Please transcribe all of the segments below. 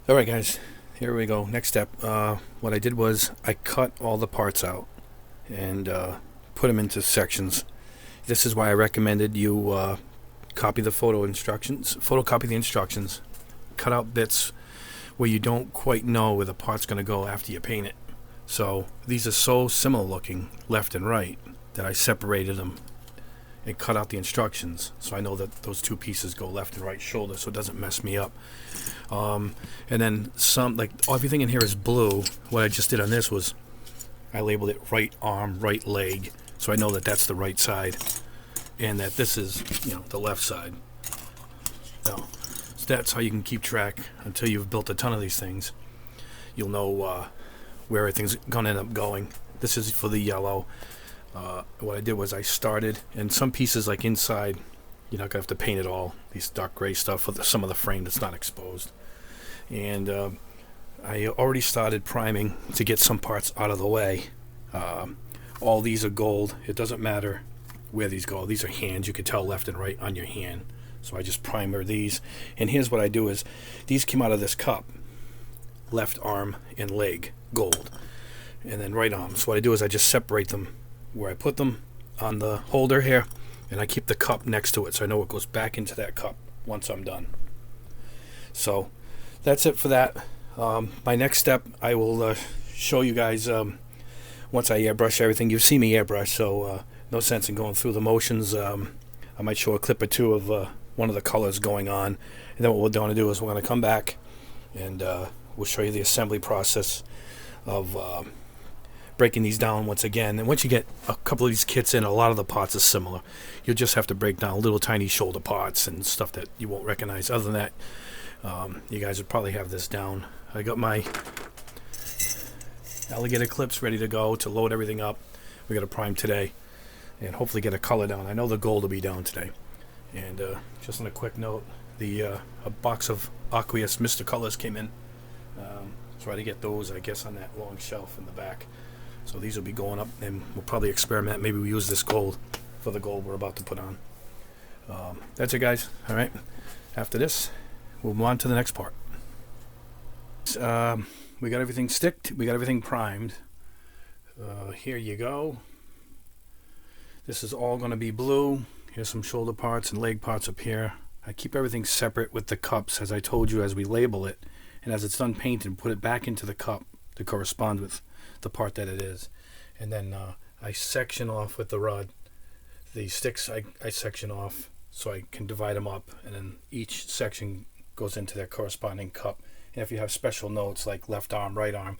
Alright guys, here we go. Next step. What I did was I cut all the parts out and put them into sections. This is why I recommended you copy the photocopy the instructions, cut out bits where you don't quite know where the part's going to go after you paint it. So these are so similar looking left and right that I separated them and cut out the instructions so I know that those two pieces go left and right shoulder so it doesn't mess me up. And then some, like everything in here is blue. What I just did on this was I labeled it right arm, right leg, so I know that that's the right side and that this is, the left side. So that's how you can keep track until you've built a ton of these things. You'll know where everything's gonna end up going. This is for the yellow. What I did was I started, and some pieces like inside, you're not gonna have to paint it all. These dark gray stuff for some of the frame that's not exposed. And I already started priming to get some parts out of the way. All these are gold. It doesn't matter where these go. These are hands. You can tell left and right on your hand. So I just primer these. And here's what I do is these came out of this cup. Left arm and leg, gold. And then right arm. So what I do is I just separate them where I put them on the holder here, and I keep the cup next to it so I know it goes back into that cup once I'm done. So that's it for that. My next step, I will show you guys once I airbrush everything. You've seen me airbrush, so no sense in going through the motions. I might show a clip or two of one of the colors going on, and then what we're going to do is we're going to come back and we'll show you the assembly process of breaking these down once again. And once you get a couple of these kits in, a lot of the parts are similar. You'll just have to break down little tiny shoulder parts and stuff that you won't recognize. Other than that, you guys would probably have this down. I got my alligator clips ready to go to load everything up. We got to prime today and hopefully get a color down. I know the gold will be down today. And just on a quick note, a box of aqueous Mr. Colors came in. Try to get those, I guess, on that long shelf in the back. So these will be going up, and we'll probably experiment. Maybe we use this gold for the gold we're about to put on. That's it, guys. All right. After this, we'll move on to the next part. We got everything sticked. We got everything primed. Here you go. This is all going to be blue. Here's some shoulder parts and leg parts up here. I keep everything separate with the cups, as I told you, as we label it. And as it's done painted, put it back into the cup to correspond with the part that it is. And then I section off with the rod. The sticks I section off so I can divide them up, and then each section goes into their corresponding cup. And if you have special notes like left arm, right arm,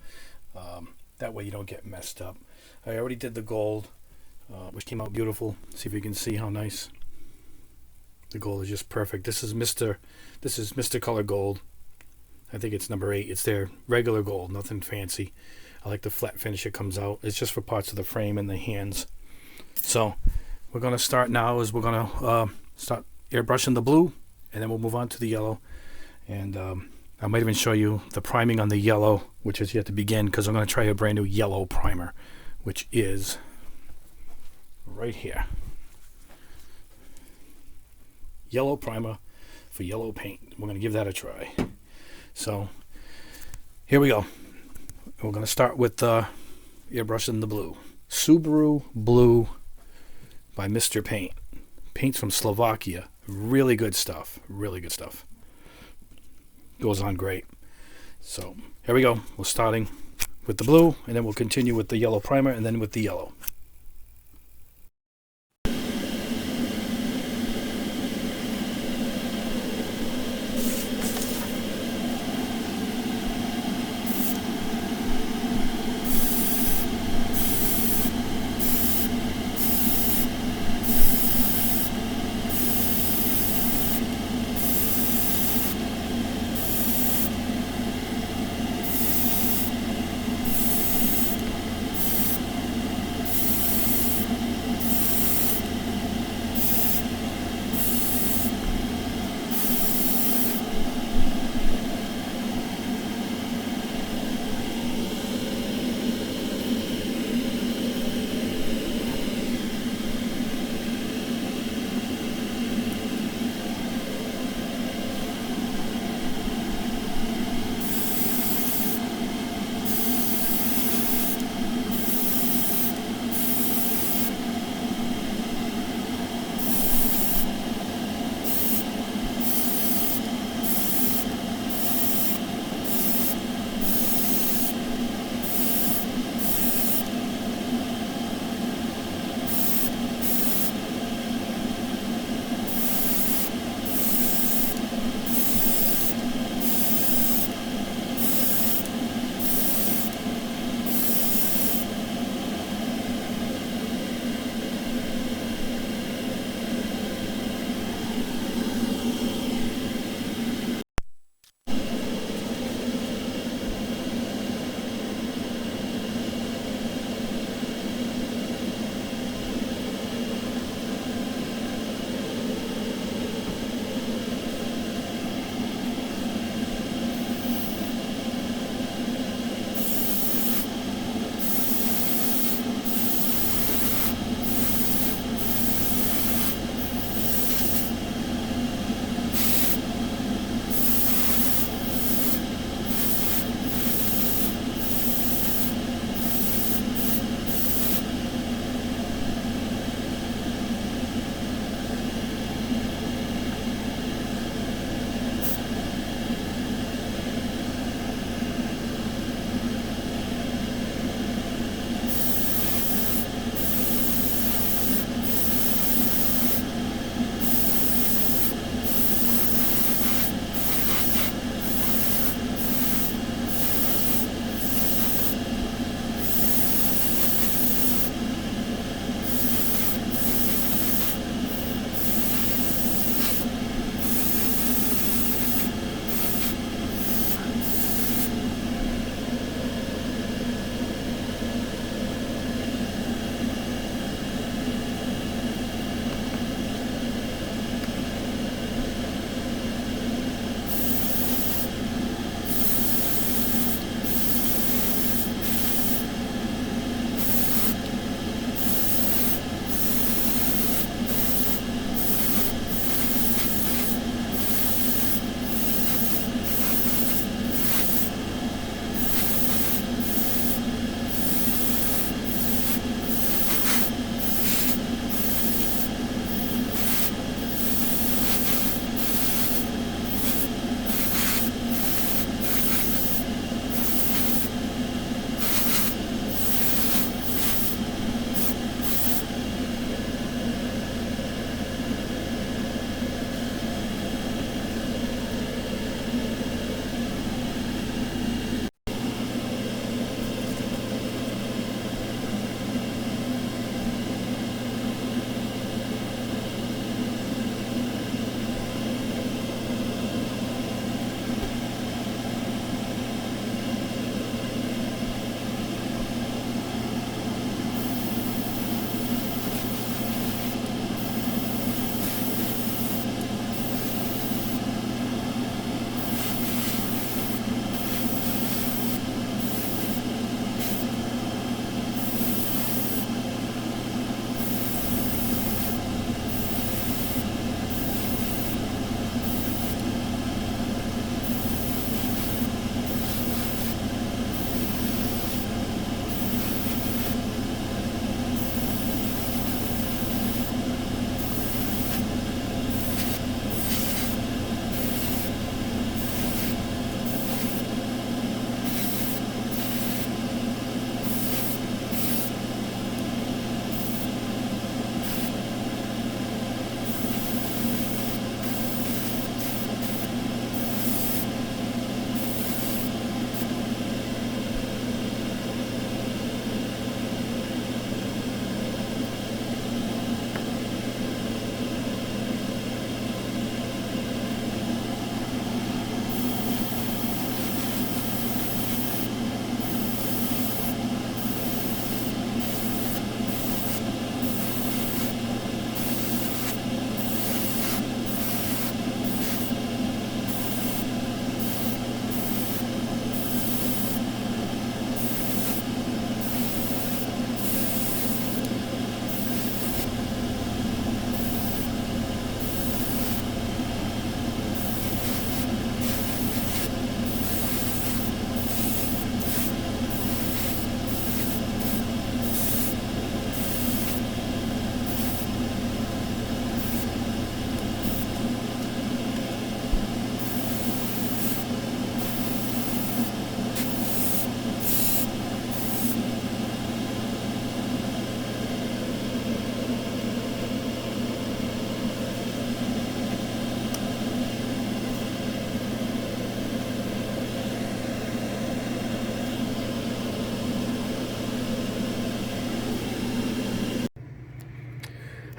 that way you don't get messed up. I already did the gold, which came out beautiful. See if you can see how nice. The gold is just perfect. This is Mr. Color Gold. I think it's number 8. It's their regular gold, nothing fancy. I like the flat finish it comes out. It's just for parts of the frame and the hands. So we're going to start now is we're going to start airbrushing the blue, and then we'll move on to the yellow. And I might even show you the priming on the yellow, which is yet to begin, because I'm going to try a brand new yellow primer, which is right here. Yellow primer for yellow paint. We're going to give that a try. So here we go. We're going to start with airbrushing the blue. Subaru Blue by Mr. Paint. Paint's from Slovakia. Really good stuff. Really good stuff. Goes on great. So here we go. We're starting with the blue, and then we'll continue with the yellow primer, and then with the yellow.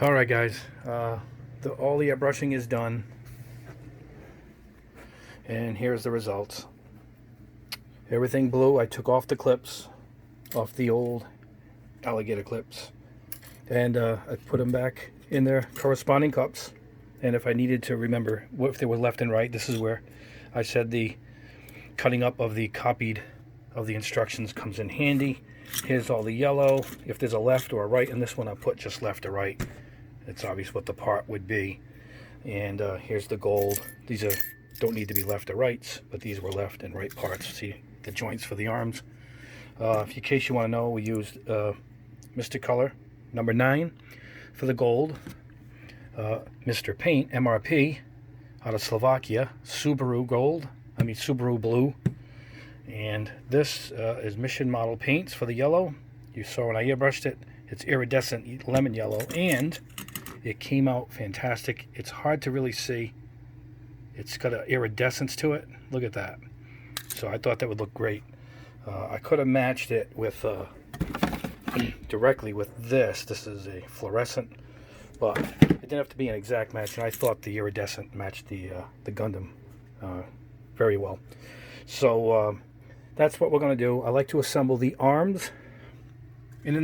Alright guys, all the airbrushing is done, and here's the results. Everything blue. I took off the clips, off the old alligator clips, and I put them back in their corresponding cups. And if I needed to remember if they were left and right, this is where I said the cutting up of the copied of the instructions comes in handy. Here's all the yellow. If there's a left or a right in this one, I'll put just left or right. It's obvious what the part would be. And here's the gold. These don't need to be left or rights, but these were left and right parts. See the joints for the arms. In case you want to know, we used Mr. Color number 9 for the gold. Mr. Paint MRP out of Slovakia. Subaru Blue. And this is Mission Model paints for the yellow. You saw when I airbrushed it, it's iridescent lemon yellow, and it came out fantastic. It's hard to really see. It's got an iridescence to it. Look at that. So I thought that would look great. I could have matched it with directly with this. This is a fluorescent, but it didn't have to be an exact match, and I thought the iridescent matched the Gundam very well. So that's what we're going to do. I like to assemble the arms, and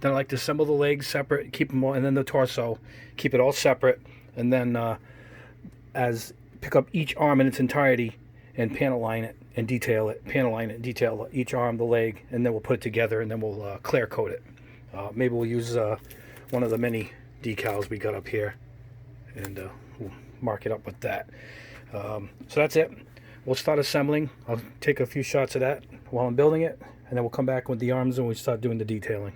then I like to assemble the legs separate, keep them all, and then the torso, keep it all separate, and then pick up each arm in its entirety and panel line it and detail it, panel line it and detail each arm, the leg, and then we'll put it together, and then we'll clear coat it. Maybe we'll use one of the many decals we got up here, and we'll mark it up with that. So that's it. We'll start assembling. I'll take a few shots of that while I'm building it, and then we'll come back with the arms and we'll start doing the detailing.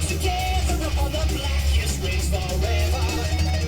Together upon the blackest ridge forever.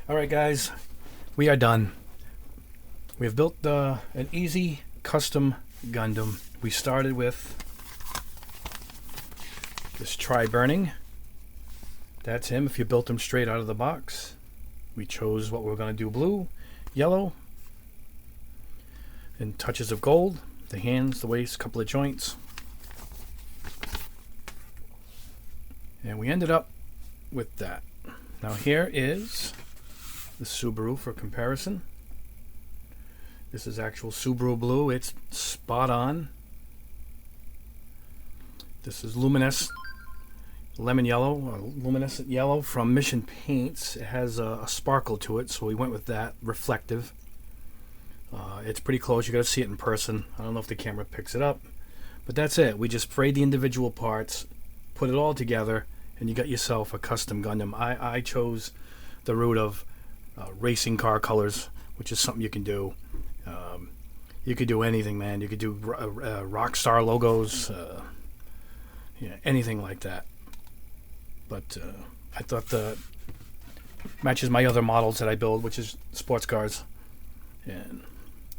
Alright guys, we are done. We have built an easy custom Gundam. We started with this Tri-Burning. That's him if you built him straight out of the box. We chose what we were going to do: blue, yellow, and touches of gold. The hands, the waist, couple of joints. And we ended up with that. Now here is the Subaru for comparison. This is actual Subaru blue. It's spot on. This is luminescent lemon yellow, or luminescent yellow from Mission Paints. It has a sparkle to it, so we went with that, reflective. It's pretty close. You got to see it in person. I don't know if the camera picks it up, but that's it. We just sprayed the individual parts, put it all together, and you got yourself a custom Gundam. I chose the route of racing car colors, which is something you can do. You could do anything, man. You could do Rockstar logos, yeah, anything like that. But I thought the matches my other models that I build, which is sports cars. And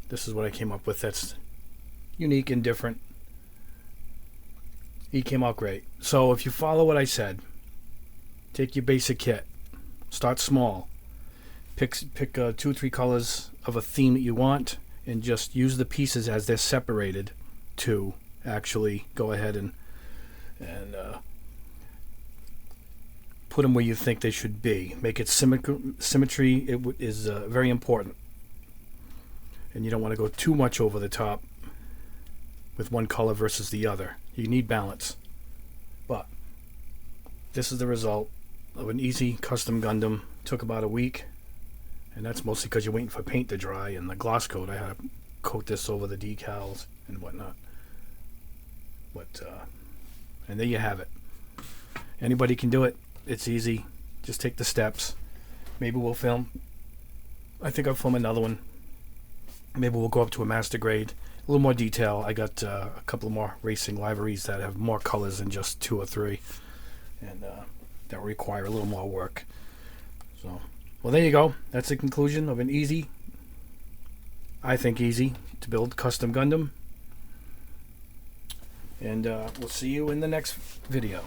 this is what I came up with that's unique and different. He came out great. So if you follow what I said, take your basic kit, start small, pick 2 or 3 colors of a theme that you want, and just use the pieces as they're separated to actually go ahead and put them where you think they should be. Make it symmetry is very important, and you don't want to go too much over the top with one color versus the other. You need balance. But this is the result of an easy custom Gundam. Took about a week, and that's mostly because you're waiting for paint to dry and the gloss coat. I had to coat this over the decals and whatnot. But and there you have it. Anybody can do it. It's easy. Just take the steps. Maybe we'll film. I think I'll film another one. Maybe we'll go up to a master grade. A little more detail. I got a couple more racing liveries that have more colors than just 2 or 3, and that require a little more work. So, well, there you go. That's the conclusion of an easy, I think easy, to build custom Gundam. And we'll see you in the next video.